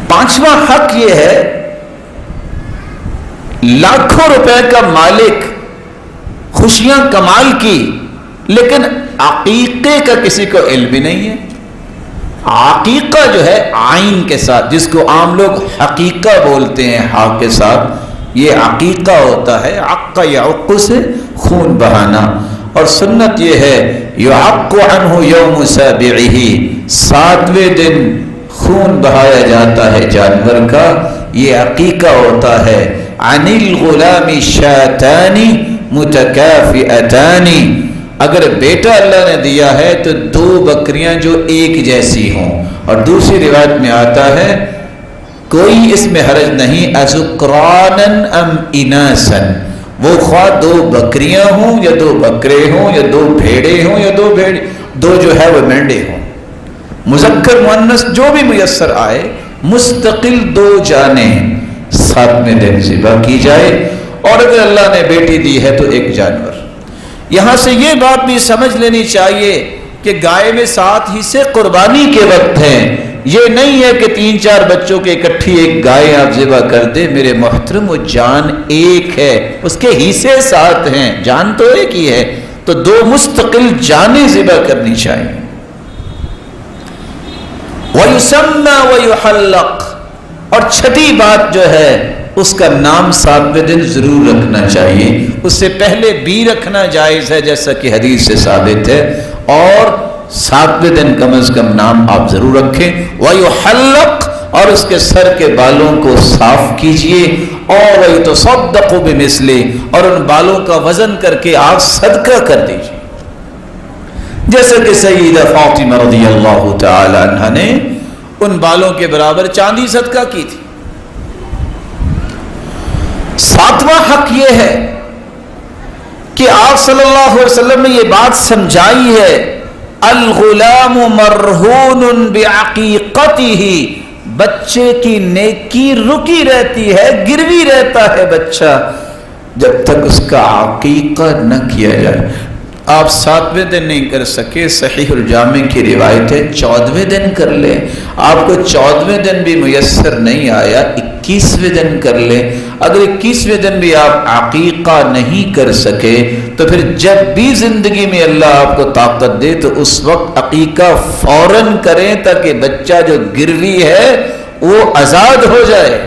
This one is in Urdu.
5واں حق یہ ہے، لاکھوں روپے کا مالک، خوشیاں کمال کی، لیکن عقیقے کا کسی کو علم بھی نہیں ہے۔ عقیقہ جو ہے عین کے ساتھ، جس کو عام لوگ حقیقہ بولتے ہیں ہا کے ساتھ، یہ عقیقہ ہوتا ہے۔ عق یعق سے خون بہانا، اور سنت یہ ہے یعق عنہ یوم سابعہ، 7ویں دن خون بہایا جاتا ہے جانور کا، یہ عقیقہ ہوتا ہے۔ عن الغلام شاتان متکافئتان، اگر بیٹا اللہ نے دیا ہے تو 2 بکریاں جو ایک جیسی ہوں، اور دوسری روایت میں آتا ہے کوئی اس میں حرج نہیں، اذکرانا ام اناسا، وہ خواہ 2 بکریاں ہوں یا 2 بکرے ہوں یا 2 بھیڑے ہوں یا 2 جو ہے وہ مینڈے ہوں، مذکر مؤنث جو بھی میسر آئے، مستقل 2 جانیں 7ویں دن ذبح کی جائے، اور اگر اللہ نے بیٹی دی ہے تو 1 جانور۔ یہاں سے یہ بات بھی سمجھ لینی چاہیے کہ گائے میں 7 حصے قربانی کے وقت ہیں، یہ نہیں ہے کہ 3-4 بچوں کے اکٹھی ایک گائے آپ ذبح کر دیں۔ میرے محترم، وہ جان ایک ہے، اس کے حصے 7 ہیں، جان تو ایک ہی ہے، تو 2 مستقل جانیں ذبح کرنی چاہیے۔ وَيُسَمَّى وَيُحَلَّقْ، اور چھٹی بات جو ہے اس کا نام 7ویں دن ضرور رکھنا چاہیے، اس سے پہلے بھی رکھنا جائز ہے جیسا کہ حدیث سے ثابت ہے، اور 7ویں دن کم از کم نام آپ ضرور رکھیں۔ وَيُحَلَّقْ، اور اس کے سر کے بالوں کو صاف کیجئے، اور وَيُتَصَدَّقُ بِمِثْلِهِ، اور ان بالوں کا وزن کر کے آپ صدقہ کر دیجئے، جیسا کہ سیدہ فاطمہ رضی اللہ تعالی عنہ نے ان بالوں کے برابر چاندی صدقہ کی تھی۔ 7واں حق یہ ہے کہ آپ صلی اللہ علیہ وسلم نے یہ بات سمجھائی ہے، الغلام مرہون بعقیقتہ، بچے کی نیکی رکی رہتی ہے، گروی رہتا ہے بچہ جب تک اس کا عقیقہ نہ کیا جائے۔ آپ 7ویں دن نہیں کر سکے، صحیح الجامع کی روایت ہے 14ویں دن کر لیں۔ آپ کو 14ویں دن بھی میسر نہیں آیا، 21ویں دن کر لیں۔ اگر 21ویں دن بھی آپ عقیقہ نہیں کر سکے تو پھر جب بھی زندگی میں اللہ آپ کو طاقت دے تو اس وقت عقیقہ فوراً کریں، تاکہ بچہ جو گروی ہے وہ آزاد ہو جائے۔